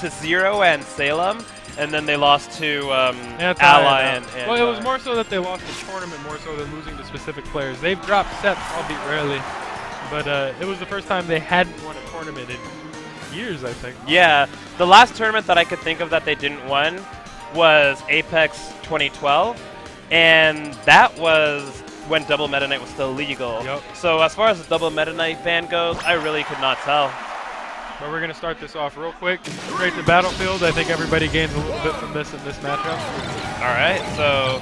to Zero and Salem, and then they lost to Ally and well, it was more so that they lost the tournament more so than losing to specific players. They've dropped sets, albeit rarely, but it was the first time they hadn't won a tournament in years, I think. Yeah, the last tournament that I could think of that they didn't win was Apex 2012, and that was when Double Meta Knight was still legal. Yep. So as far as the Double Meta Knight ban goes, I really could not tell. But we're going to start this off real quick. Straight to Battlefield. I think everybody gains a little bit from this in this matchup. All right, so...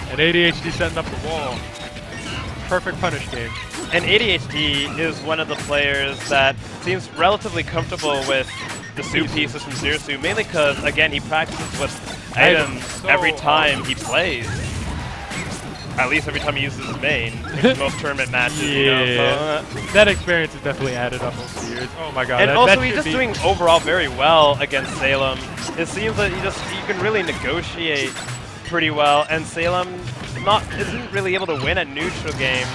and ADHD setting up the wall. Perfect punish game. And ADHD is one of the players that seems relatively comfortable with the suit pieces from Zero Suit, mainly because, again, he practices with items every time he plays. At least every time he uses his main in most tournament matches. Yeah. You know, so, that experience has definitely added up over the years. Oh my god. And also he's just doing overall very well against Salem. It seems that you can really negotiate pretty well, and Salem isn't really able to win at neutral game.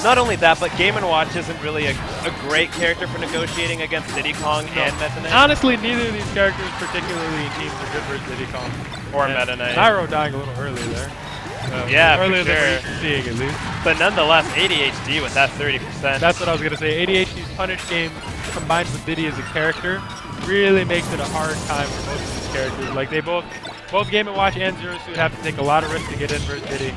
Not only that, but Game & Watch isn't really a great character for negotiating against Diddy Kong and Meta Knight. Honestly, neither of these characters, particularly in teams, are good versus Diddy Kong. Or Meta Knight. Nairo dying a little early there. Yeah, earlier for sure. than we're seeing, at least. But nonetheless, ADHD with that 30%. That's what I was going to say. ADHD's punish game combined with Diddy as a character really makes it a hard time for most of these characters. Like, they both Game & Watch and Zero Suit have to take a lot of risk to get in versus Diddy.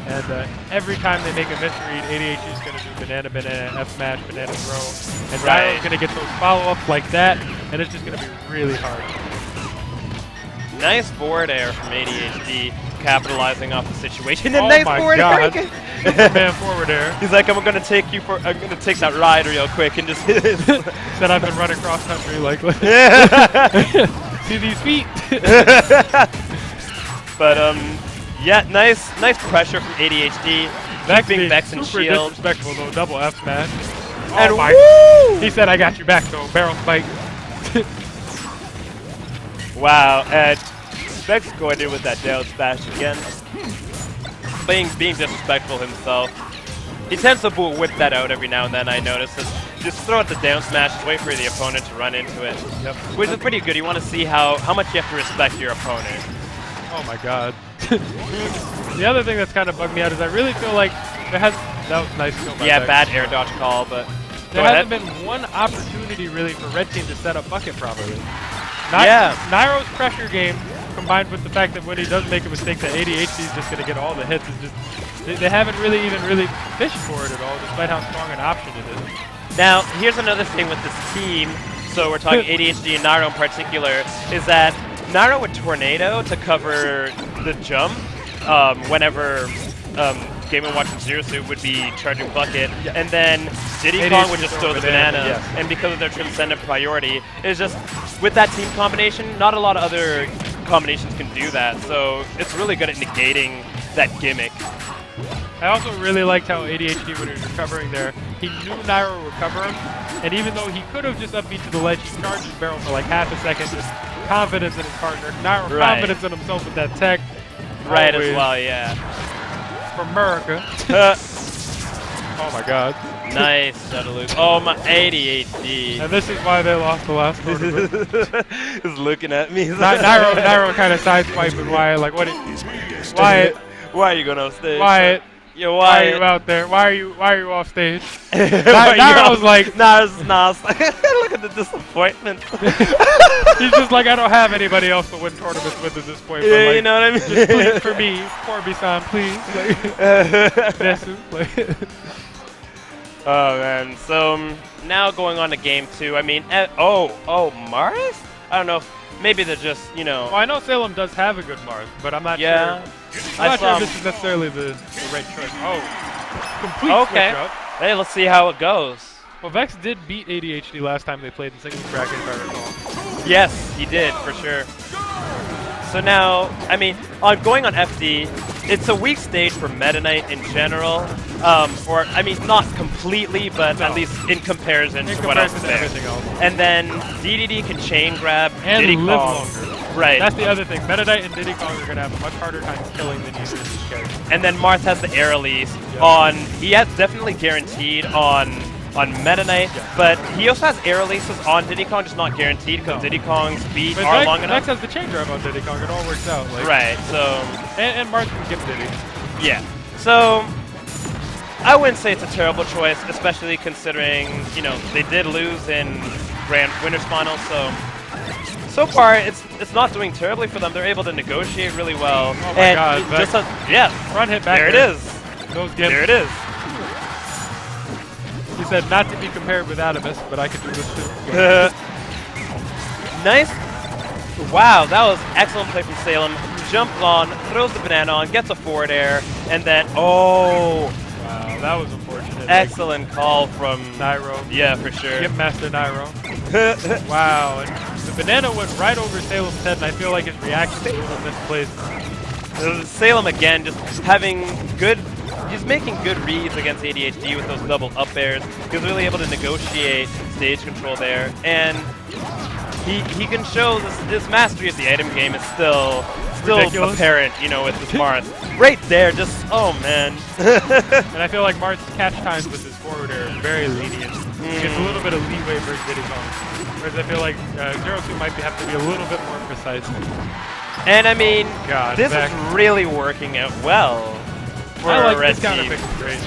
And every time they make a misread, ADHD is going to do banana, F smash, banana throw. And Nairo's going to get those follow-ups like that, and it's just going to be really hard. Nice forward air from ADHD, capitalizing off the situation. And oh nice my forward god. air. Man forward air. He's like, I'm gonna take that ride real quick and just hit it. Said I've been running cross country like see these feet. But yeah, nice pressure from ADHD. Vex keeping Vex in super shield. Disrespectful though, double F smash. And oh my! woo! He said I got you back though, barrel spike. Wow, and Vex going in with that down smash again. Being disrespectful himself. He tends to whip that out every now and then, I notice. Just throw out the down smash, wait for the opponent to run into it. Yep. Which is pretty good. You want to see how much you have to respect your opponent. Oh my god. The other thing that's kind of bugged me out is I really feel like that was nice. Yeah, bad air dodge call, but there hasn't been one opportunity really for Red Team to set up bucket properly. Nairo's pressure game, combined with the fact that when he does make a mistake, that ADHD is just going to get all the hits. Is just they haven't really fished for it at all, despite how strong an option it is. Now, here's another thing with this team. So we're talking ADHD and Nairo in particular, is that Nairo would Tornado to cover the jump whenever Game & Watch and Zero Suit would be charging bucket, and then Diddy Kong would just throw the banana, and because of their transcendent priority, it's just, with that team combination, not a lot of other combinations can do that, so it's really good at negating that gimmick. I also really liked how ADHD, when he was recovering there, he knew Nairo would recover him, and even though he could have just upbeat to the ledge, he charged his barrel for like half a second, just confidence in his partner. Nairo confidence in himself with that tech. Right, as well, yeah. From America. Oh my god. Nice shuttle loop. Oh my, ADHD. And this is why they lost the last tournament. He's looking at me. Nairo kind of sideswiping Wyatt, like what? Wyatt. Why are you going off stage? Wyatt. Yo, Why are you out there? Why are you off stage? Nairo's like, Nas. Look at the disappointment. He's just like, I don't have anybody else to win tournaments with at this point. Yeah, like, you know what I mean? Just please for me, Corby-san, please. Oh man. So now going on to game 2. I mean, Mars? I don't know. Maybe they're just, you know. Well, I know Salem does have a good Mars, but I'm not sure. I'm not sure if this is necessarily the right choice. Oh, complete switch up. Hey, let's see how it goes. Well, Vex did beat ADHD last time they played in singles bracket, if I recall. Yes, he did, for sure. So now, I mean, going on FD, it's a weak stage for Meta Knight in general. Or, I mean, not completely, but at least in comparison to what else is there. And then DDD can chain grab and Diddy live Kong. longer. Right. That's the other thing. Meta Knight and Diddy Kong are going to have a much harder time killing than either of these characters. And then Marth has the air release on. He has definitely guaranteed on on Meta Knight, but he also has air releases on Diddy Kong, just not guaranteed because Diddy Kong's feet are long enough. Vex has the chain drive on Diddy Kong. It all works out. Like, right. So. And Marth can give Diddy. Yeah. So. I wouldn't say it's a terrible choice, especially considering, you know, they did lose in Grand Winners Finals, so far it's not doing terribly for them. They're able to negotiate really well. Oh my god, just yeah. Front hit back there. It is. There it is. He said not to be compared with Adamus, but I can do this too. Nice. Wow, that was excellent play from Salem. Jumps on, throws the banana on, gets a forward air, and then, oh. Wow, that was unfortunate. Excellent call from Nairo. Yeah, for sure. Skip Master Nairo. Wow, and the banana went right over Salem's head, and I feel like his reaction was a little misplaced. Salem again, just having good. He's making good reads against ADHD with those double up airs. He was really able to negotiate stage control there, and he can show this mastery of the item game is still ridiculous. Apparent, you know, with this Marth. Right there, just, oh man. And I feel like Marth's catch times with his forward air is very lenient. He gets a little bit of leeway versus Diddy Kong. Whereas I feel like 0-2 might have to be a little bit more precise. And I mean, this Vex. is really working out well for I like Red this counter Team. pick is great.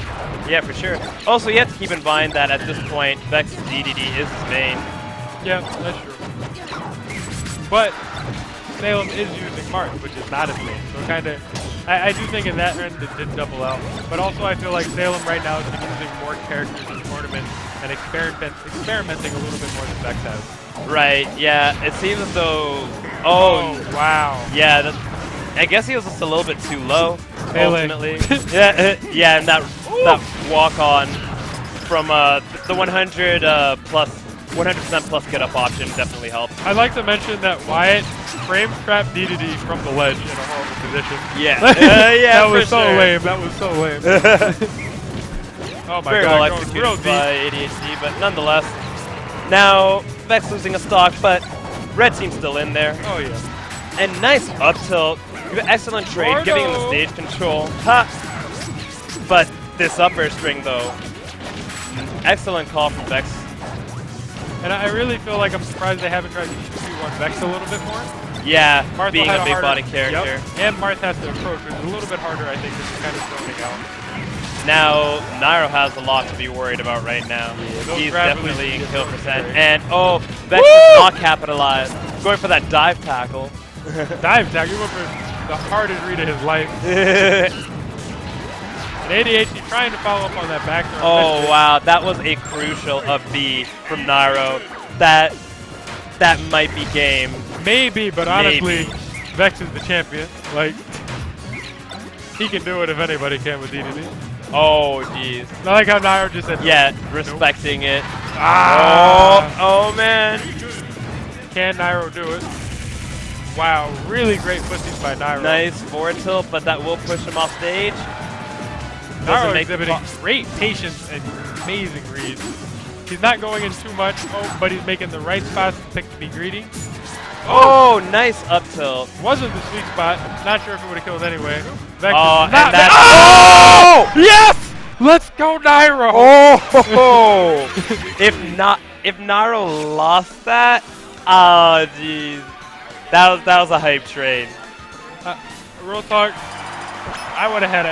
Yeah, for sure. Also, you have to keep in mind that at this point, Vex's DDD is his main. Yeah, that's true. But Salem is using Marth, which is not his main. So kind of, I do think in that end it did double out. But also I feel like Salem right now is using more characters in tournaments and experimenting a little bit more than Vex has. Right, yeah. It seems as though... Oh, wow. Yeah, I guess he was just a little bit too low, ultimately. Yeah, and that walk-on from the 100% plus get-up option definitely helped. I'd like to mention that Wyatt frame-trapped DDD from the ledge in a horrible position. Yeah, that was so lame. That was so lame. Oh my Very god, well going executed real deep. by ADHD, but nonetheless. Now, Vex losing a stock, but Red Team's still in there. Oh yeah. And nice up tilt. Excellent trade, giving him the stage control. Ha! But this upper string, though. Excellent call from Vex. And I really feel like I'm surprised they haven't tried to 2v1 Vex a little bit more. Yeah, Marth being a big body character. Yep. And Marth has to approach, which is a little bit harder, I think, just kind of zoning out. Now, Nairo has a lot to be worried about right now. Yeah, he's definitely in kill percent. Great. And, oh, Vex is not capitalized. Going for that dive tackle. Dive tackle, he went for the hardest read of his life. And ADHD trying to follow up on that back throw. Oh, wow. That was a crucial up B from Nairo. That might be game. Maybe, but honestly, Vex is the champion. Like, he can do it if anybody can with DDD. Oh, jeez. I like how Nairo just said, yeah, respecting it. Ah. Oh, man. Can Nairo do it? Wow, really great pussies by Nairo. Nice forward tilt, but that will push him off stage. Nairo exhibiting great patience and amazing reads. He's not going in too much, but he's making the right spots to be greedy. Oh, nice up tilt. Wasn't the sweet spot. Not sure if it would have killed anyway. Vex oh, is not and oh! Yes! Let's go, Nairo! Oh! if Nairo lost that, oh, jeez. That was a hype trade. Real talk, I would have had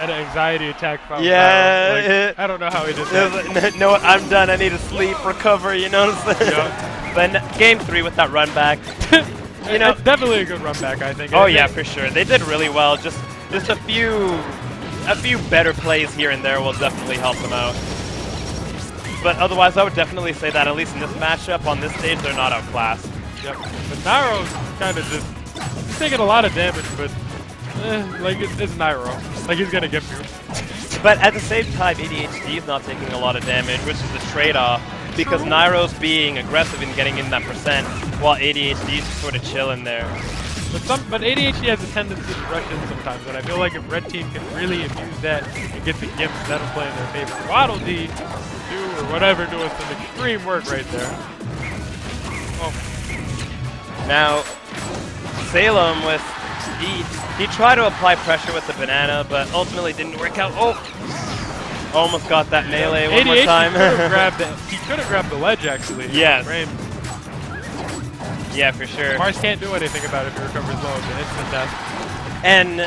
an anxiety attack. Yeah. Like, I don't know how he did that. No, I'm done. I need to sleep, recover, you know what I'm saying? Yeah. But game 3 with that run back, you know. It's definitely a good run back, I think. Oh yeah, for sure. They did really well. Just a few better plays here and there will definitely help them out. But otherwise, I would definitely say that at least in this matchup on this stage, they're not outclassed. Yep. But Nairo's kind of just he's taking a lot of damage, but like it's Nairo. Like he's gonna get through. But at the same time, ADHD is not taking a lot of damage, which is the trade-off. Because Nairo's being aggressive and getting in that percent, while ADHD is just sort of chilling there. But ADHD has a tendency to rush in sometimes, and I feel like if Red Team can really abuse that and get the gimps, that'll play in their favor. Waddle D, or whatever, doing some extreme work right there. Oh. Now, Salem with he tried to apply pressure with the banana, but ultimately didn't work out. Oh, Almost got that melee one more ADHD time. he could have grabbed the ledge, actually. Yes. Frame. Yeah, for sure. Mars can't do anything about it if he recovers low. It's an instant death. And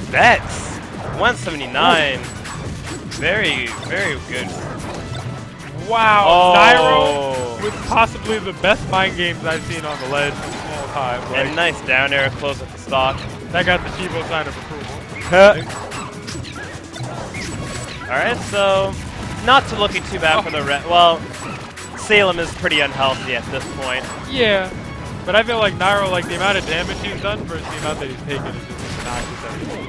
Vex, 179. Very, very good. Wow, Oh. Nairo with possibly the best mind games I've seen on the ledge all time. Like, And nice down air close at the stock. that got the Chivo sign of approval. Alright, so not too looking too bad for the well, Salem is pretty unhealthy at this point. Yeah, but I feel like Nairo, like the amount of damage he's done versus the amount that he's taken is just obnoxious everything.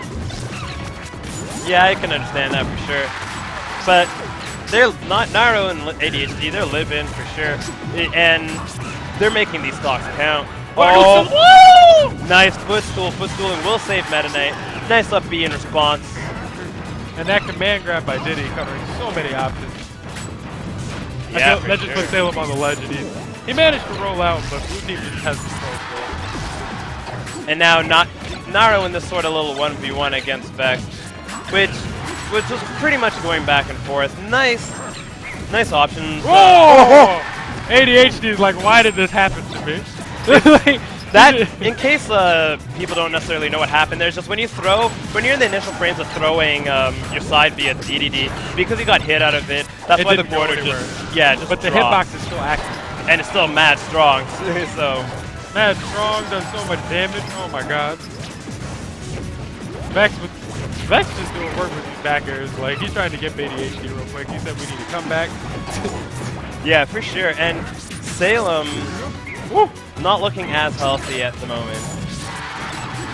Yeah, I can understand that for sure. But they're not Nairo and ADHD, they're living for sure. And they're making these stocks count. Oh, woo! Nice footstool, and will save Meta Knight. Nice up B in response. And that command grab by Diddy covering so many options. Yeah, that just put Salem on the ledge, and he managed to roll out, but blue team just has the control. And now Nairo in this sort of little 1v1 against Vex, which was pretty much going back and forth. Nice options. Whoa! ADHD is like, why did this happen to me? That, in case people don't necessarily know what happened, there's just when you're in the initial frames of throwing your side via DDD, because you got hit out of it, that's why the border just But the drops. hitbox is still active. And it's still mad strong, so. Mad strong, does so much damage, oh my god. Vex just doing work with these back airs, like he's trying to get ADHD real quick. He said we need to come back. Yeah, for sure, and Salem, not looking as healthy at the moment.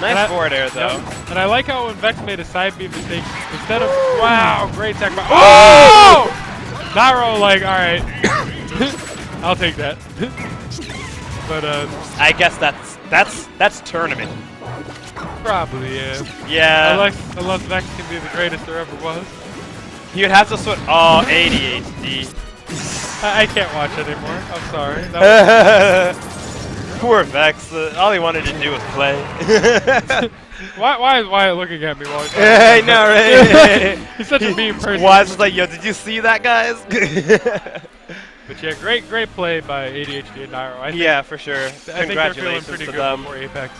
Nice forward air though. Yep. And I like how when Vex made a side B mistake, instead of, wow, great tech. Oh! Nairo like, alright, I'll take that. But I guess that's tournament. probably, yeah. Yeah. Unless Vex can be the greatest there ever was. You'd have to switch. Oh, ADHD. I can't watch anymore. I'm sorry. Poor Vex. All he wanted to do was play. Why is Wyatt looking at me while he's I know, right? He's such a mean person. Wyatt's just like, yo, did you see that, guys? But yeah, great play by ADHD and Nairo. I think, yeah, for sure. I think they're feeling Congratulations pretty to good them. before Apex.